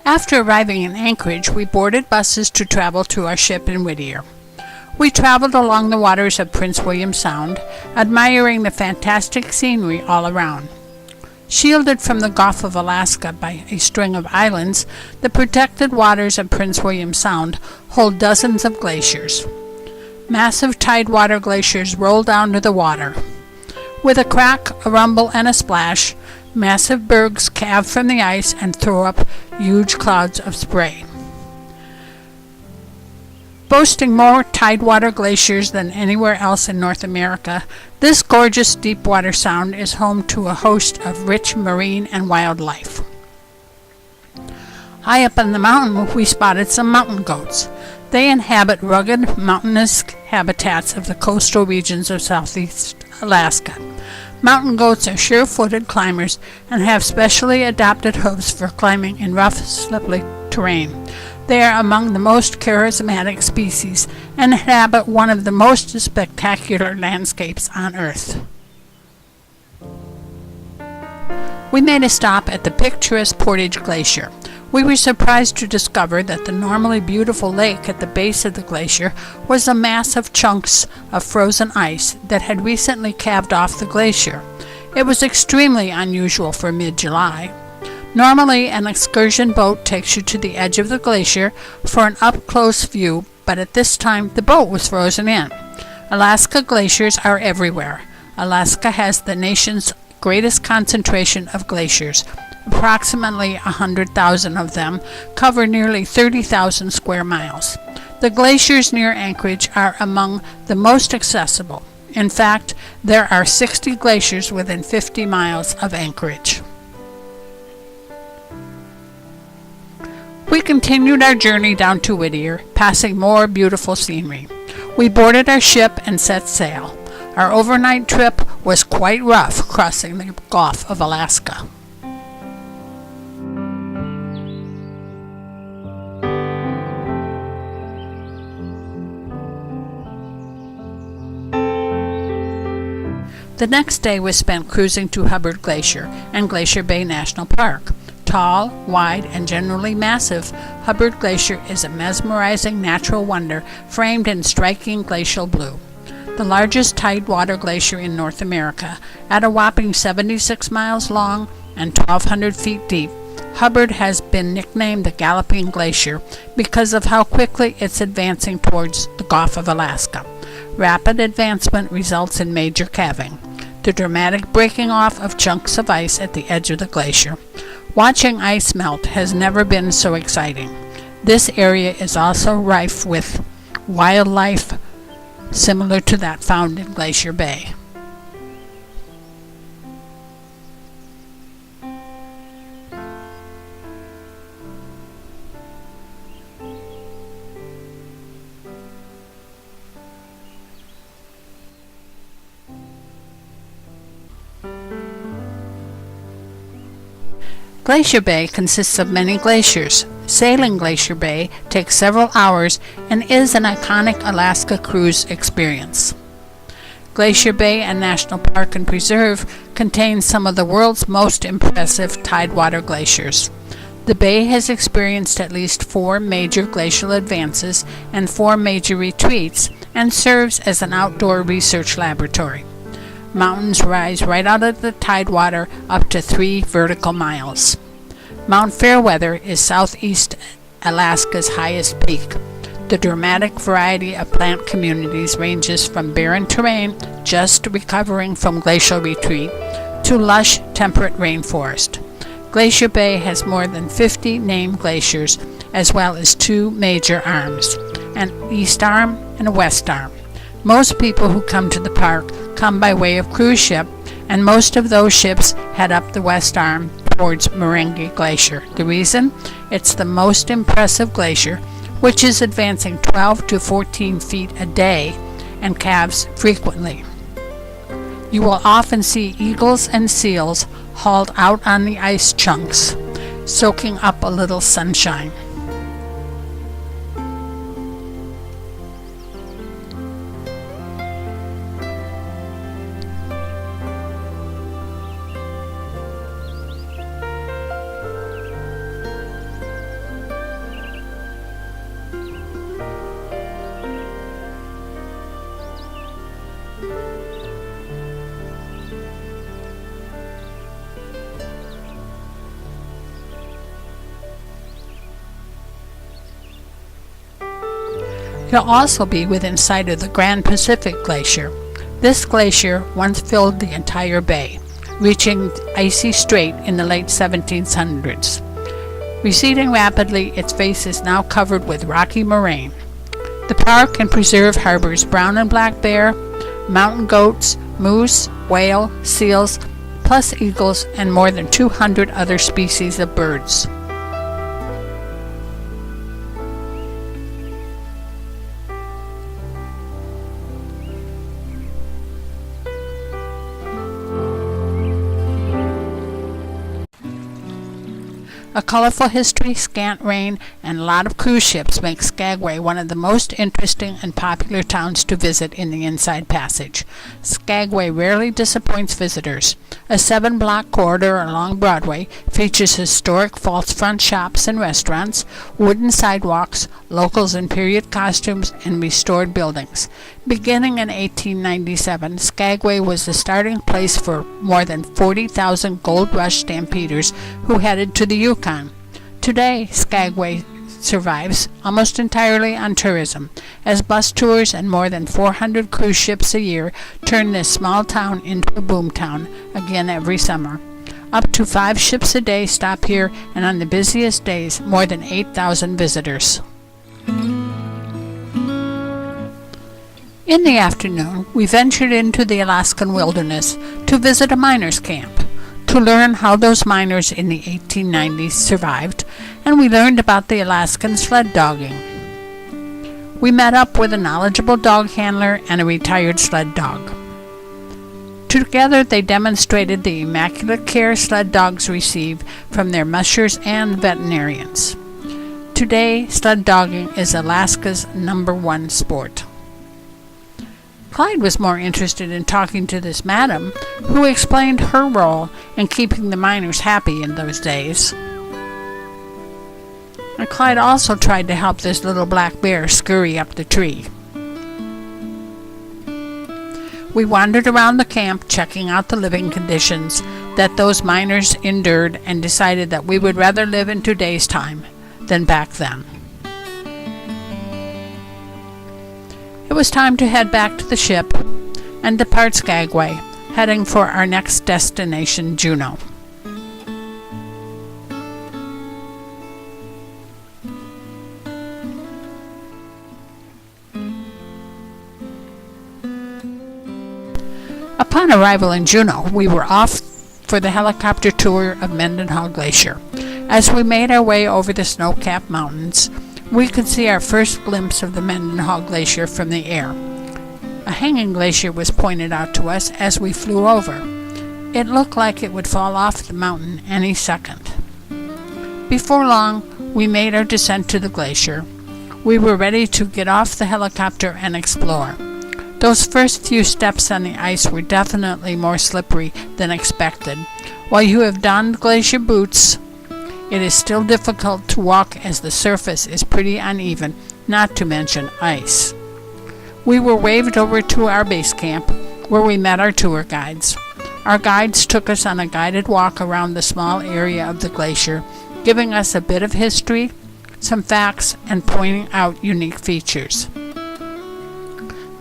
After arriving in Anchorage, we boarded buses to travel to our ship in Whittier. We traveled along the waters of Prince William Sound, admiring the fantastic scenery all around. Shielded from the Gulf of Alaska by a string of islands, the protected waters of Prince William Sound hold dozens of glaciers. Massive tidewater glaciers roll down to the water. With a crack, a rumble, and a splash, massive bergs calve from the ice and throw up huge clouds of spray. Boasting more tidewater glaciers than anywhere else in North America, this gorgeous deepwater sound is home to a host of rich marine and wildlife. High up on the mountain, we spotted some mountain goats. They inhabit rugged, mountainous habitats of the coastal regions of southeast Alaska. Mountain goats are sure-footed climbers and have specially adapted hooves for climbing in rough, slippery terrain. They are among the most charismatic species and inhabit one of the most spectacular landscapes on Earth. We made a stop at the picturesque Portage Glacier. We were surprised to discover that the normally beautiful lake at the base of the glacier was a mass of chunks of frozen ice that had recently calved off the glacier. It was extremely unusual for mid-July. Normally, an excursion boat takes you to the edge of the glacier for an up-close view, but at this time the boat was frozen in. Alaska glaciers are everywhere. Alaska has the nation's greatest concentration of glaciers. Approximately 100,000 of them cover nearly 30,000 square miles. The glaciers near Anchorage are among the most accessible. In fact, there are 60 glaciers within 50 miles of Anchorage. We continued our journey down to Whittier, passing more beautiful scenery. We boarded our ship and set sail. Our overnight trip was quite rough, crossing the Gulf of Alaska. The next day was spent cruising to Hubbard Glacier and Glacier Bay National Park. Tall, wide, and generally massive, Hubbard Glacier is a mesmerizing natural wonder framed in striking glacial blue. The largest tidewater glacier in North America, at a whopping 76 miles long and 1,200 feet deep, Hubbard has been nicknamed the Galloping Glacier because of how quickly it's advancing towards the Gulf of Alaska. Rapid advancement results in major calving, the dramatic breaking off of chunks of ice at the edge of the glacier. Watching ice melt has never been so exciting. This area is also rife with wildlife similar to that found in Glacier Bay. Glacier Bay consists of many glaciers. Sailing Glacier Bay takes several hours and is an iconic Alaska cruise experience. Glacier Bay and National Park and Preserve contains some of the world's most impressive tidewater glaciers. The bay has experienced at least 4 major glacial advances and 4 major retreats and serves as an outdoor research laboratory. Mountains rise right out of the tidewater up to 3 vertical miles. Mount Fairweather is southeast Alaska's highest peak. The dramatic variety of plant communities ranges from barren terrain just recovering from glacial retreat to lush temperate rainforest. Glacier Bay has more than 50 named glaciers as well as 2 major arms, an east arm and a west arm. Most people who come to the park come by way of cruise ship, and most of those ships head up the west arm towards Moringa Glacier. The reason? It's the most impressive glacier, which is advancing 12 to 14 feet a day and calves frequently. You will often see eagles and seals hauled out on the ice chunks, soaking up a little sunshine. You'll also be within sight of the Grand Pacific Glacier. This glacier once filled the entire bay, reaching Icy Strait in the late 1700s. Receding rapidly, its face is now covered with rocky moraine. The park and preserve harbors brown and black bear, mountain goats, moose, whale, seals, plus eagles, and more than 200 other species of birds. A colorful history, scant rain, and a lot of cruise ships make Skagway one of the most interesting and popular towns to visit in the Inside Passage. Skagway rarely disappoints visitors. A 7-block corridor along Broadway features historic false front shops and restaurants, wooden sidewalks, locals in period costumes, and restored buildings. Beginning in 1897, Skagway was the starting place for more than 40,000 gold rush stampeders who headed to the Yukon. Today, Skagway survives almost entirely on tourism, as bus tours and more than 400 cruise ships a year turn this small town into a boom town again every summer. Up to 5 ships a day stop here, and on the busiest days, more than 8,000 visitors. In the afternoon, we ventured into the Alaskan wilderness to visit a miners' camp, to learn how those miners in the 1890s survived, and we learned about the Alaskan sled dogging. We met up with a knowledgeable dog handler and a retired sled dog. Together they demonstrated the immaculate care sled dogs receive from their mushers and veterinarians. Today, sled dogging is Alaska's #1 sport. Clyde was more interested in talking to this madam, who explained her role in keeping the miners happy in those days. And Clyde also tried to help this little black bear scurry up the tree. We wandered around the camp, checking out the living conditions that those miners endured, and decided that we would rather live in today's time than back then. It was time to head back to the ship and depart Skagway, heading for our next destination, Juneau. Upon arrival in Juneau, we were off for the helicopter tour of Mendenhall Glacier. As we made our way over the snow-capped mountains, we could see our first glimpse of the Mendenhall Glacier from the air. A hanging glacier was pointed out to us as we flew over. It looked like it would fall off the mountain any second. Before long, we made our descent to the glacier. We were ready to get off the helicopter and explore. Those first few steps on the ice were definitely more slippery than expected. While you have donned glacier boots, it is still difficult to walk as the surface is pretty uneven, not to mention ice. We were waved over to our base camp, where we met our tour guides. Our guides took us on a guided walk around the small area of the glacier, giving us a bit of history, some facts, and pointing out unique features.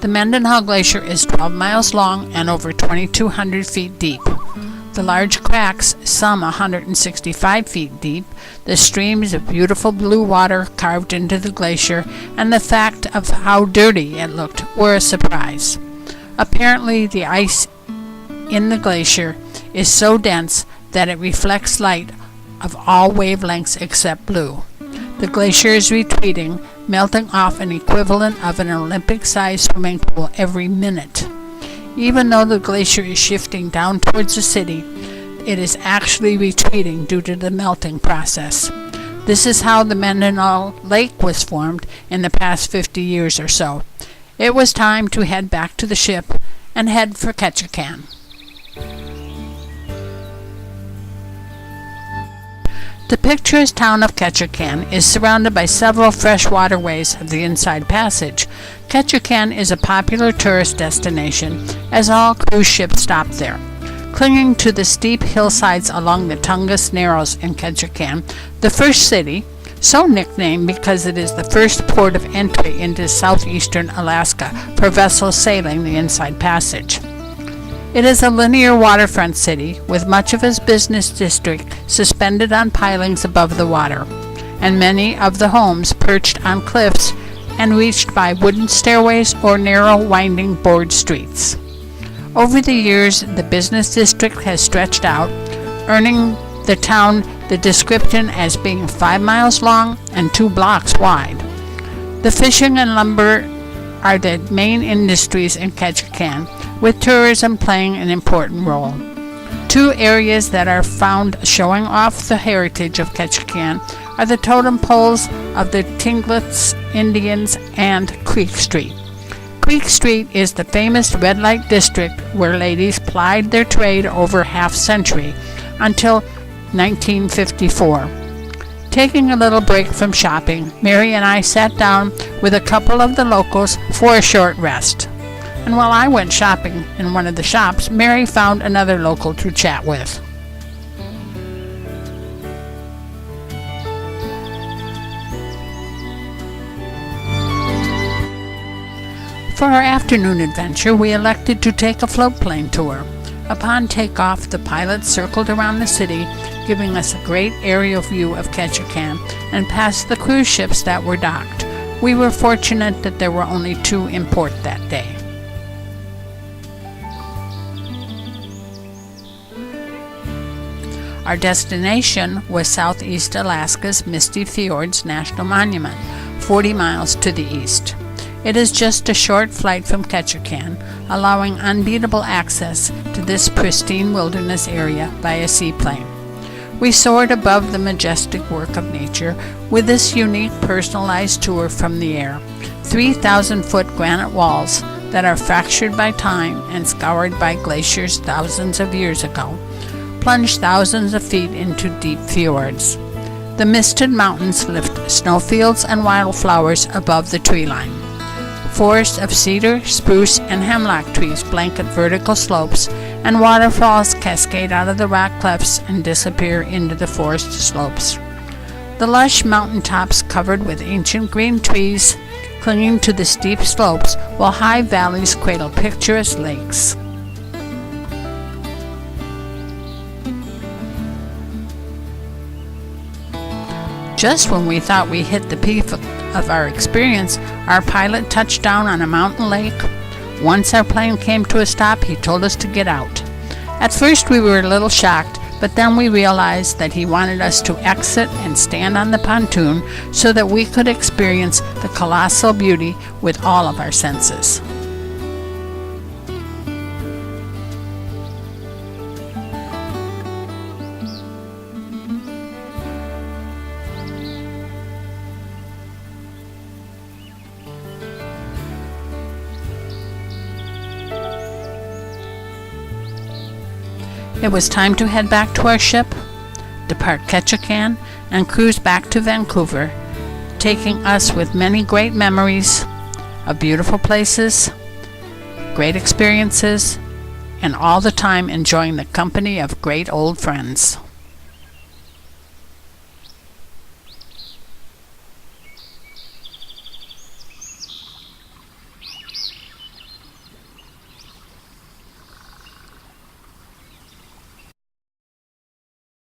The Mendenhall Glacier is 12 miles long and over 2,200 feet deep. The large cracks, some 165 feet deep, the streams of beautiful blue water carved into the glacier, and the fact of how dirty it looked were a surprise. Apparently, the ice in the glacier is so dense that it reflects light of all wavelengths except blue. The glacier is retreating, melting off an equivalent of an Olympic-sized swimming pool every minute. Even though the glacier is shifting down towards the city, it is actually retreating due to the melting process. This is how the Mendenhall Lake was formed in the past 50 years or so. It was time to head back to the ship and head for Ketchikan. The picturesque town of Ketchikan is surrounded by several fresh waterways of the Inside Passage. Ketchikan is a popular tourist destination, as all cruise ships stop there. Clinging to the steep hillsides along the Tungus Narrows in Ketchikan, the first city, so nicknamed because it is the first port of entry into southeastern Alaska for vessels sailing the Inside Passage. It is a linear waterfront city with much of its business district suspended on pilings above the water, and many of the homes perched on cliffs and reached by wooden stairways or narrow winding board streets. Over the years, the business district has stretched out, earning the town the description as being 5 miles long and 2 blocks wide. The fishing and lumber are the main industries in Ketchikan, with tourism playing an important role. Two areas that are found showing off the heritage of Ketchikan are the totem poles of the Tlingits Indians and Creek Street. Creek Street is the famous red light district where ladies plied their trade over half-century until 1954. Taking a little break from shopping, Mary and I sat down with a couple of the locals for a short rest. And while I went shopping in one of the shops, Mary found another local to chat with. For our afternoon adventure, we elected to take a float plane tour. Upon takeoff, the pilot circled around the city, giving us a great aerial view of Ketchikan and past the cruise ships that were docked. We were fortunate that there were only 2 in port that day. Our destination was Southeast Alaska's Misty Fjords National Monument, 40 miles to the east. It is just a short flight from Ketchikan, allowing unbeatable access to this pristine wilderness area by a seaplane. We soared above the majestic work of nature with this unique personalized tour from the air. 3,000-foot granite walls that are fractured by time and scoured by glaciers thousands of years ago plunge thousands of feet into deep fjords. The misted mountains lift snowfields and wildflowers above the tree line. Forests of cedar, spruce, and hemlock trees blanket vertical slopes, and waterfalls cascade out of the rock clefts and disappear into the forest slopes. The lush mountain tops covered with ancient green trees clinging to the steep slopes, while high valleys cradle picturesque lakes. Just when we thought we hit the peak of our experience, our pilot touched down on a mountain lake. Once our plane came to a stop, he told us to get out. At first we were a little shocked, but then we realized that he wanted us to exit and stand on the pontoon so that we could experience the colossal beauty with all of our senses. It was time to head back to our ship, depart Ketchikan, and cruise back to Vancouver, taking us with many great memories of beautiful places, great experiences, and all the time enjoying the company of great old friends.